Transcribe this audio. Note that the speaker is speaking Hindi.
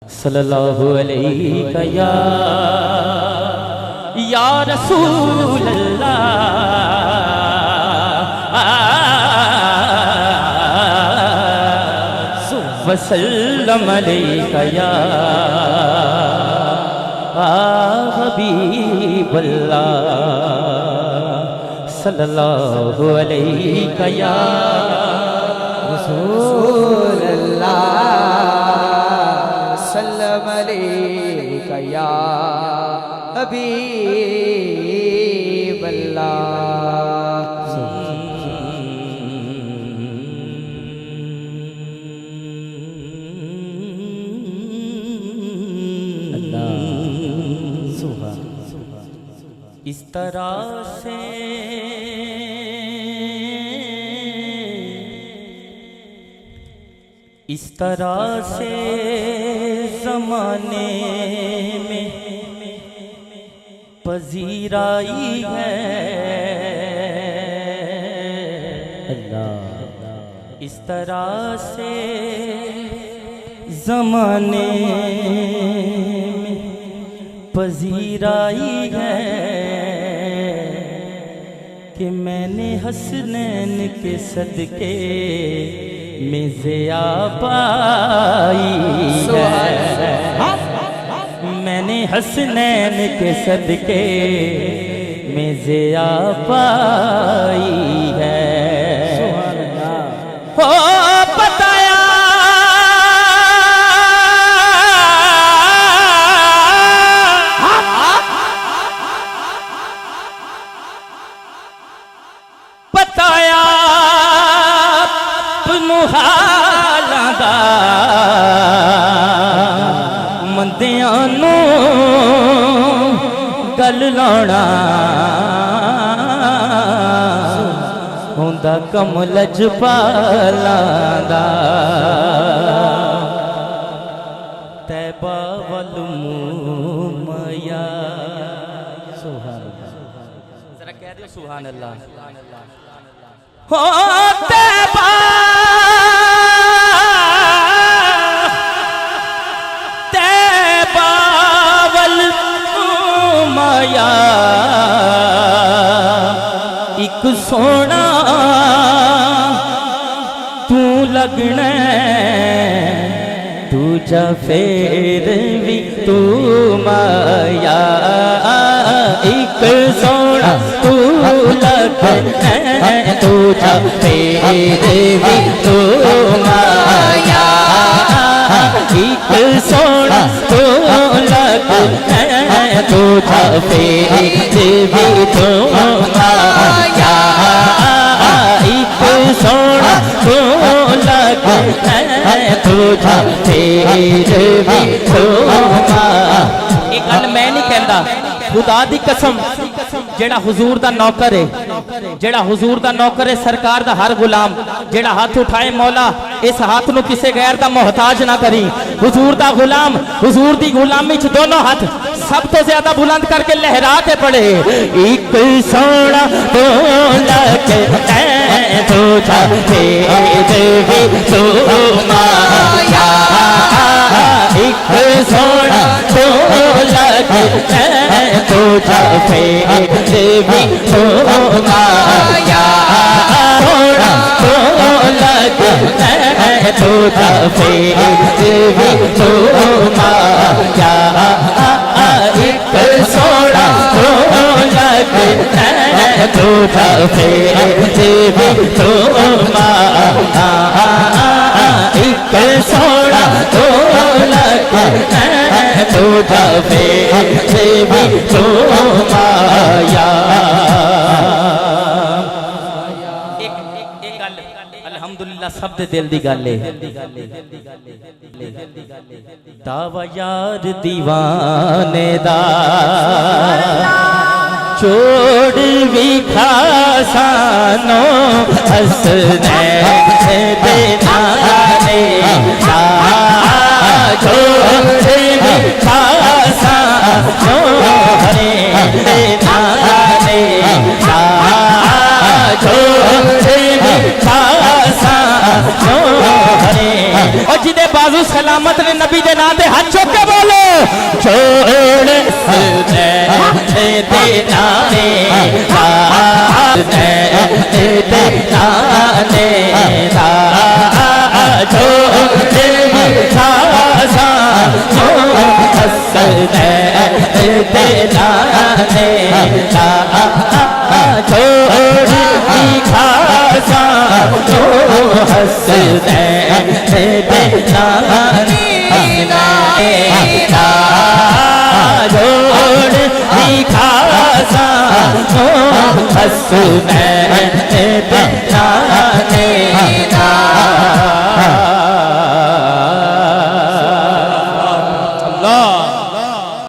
सल्लल्लाहु अलैहि या रसूल अल्लाह वसल्लम अलैका या हबीब अल्लाह सल्लल्लाहु अलैका या रसूल अल्लाह सल्लम अलैका या हबीब अल्लाह। इस तरह से ज़माने में पजीराई है अल्लाह। इस तरह से ज़माने में पजीराई है कि मैंने हसनैन के सदके में ज़िया पाई है। मैंने हसनैन के सदके में ज़िया पाई है। हो बताया बताया हालां दा मंदियां नूं गल लाउणा हुंदा कम लजपालां दा। तैबा वल मुमया सुभान अल्लाह, जरा कह दियो सुभान अल्लाह। हो तैबा माया एक सोना तू लगना दूजा फेर भी तू माया। एक सोना तू लगना दूजा फेर भी तू माया। एक सोना तू लगना दूजा फेर भी तू माया। एक सोना तू लगना दूजा फेर भी तू माया। एक गल मैं नहीं कहता, खुदा दी कसम जेड़ा हुजूर दा नौकर है, जेड़ा हुजूर दा नौकर है, सरकार दा हर गुलाम जेड़ा हाथ उठाए मौला इस हाथ नू किसे गैर दा मोहताज ना करी। हुजूर दा गुलाम हुजूर दी गुलामी च दोनों हाथ सब तो ज्यादा बुलंद करके लहरा के पड़े। एक सोना तो लगे दूजा फेर भी तू माया। एक सोना तो लगे दूजा फेर भी तू माया। सोना तो लगे दूजा फेर भी तू माया। एक सोना तो लगे दूजा फेर भी तू माया। एक सोना तो लगे दूजा फेर भी तू माया। अल्हम्दुलिल्लाह सब दे दिल दी गल है। दावा यार दीवाने दा छोड़ भी खासानो हसनैन दे नाने दा छोड़ भी खासानो हसनैन दे नाने दा छोड़ भी खासानो हरे। और जिदे बाजू सही सलामत ने नबी दे नाम ते हाथ चुक के बोलो छोड़ दे नाने दे नाने छोड़ खासा हंस दे नाने छोड़ खासा हंस दे नाने जोड़ खासा हंस दे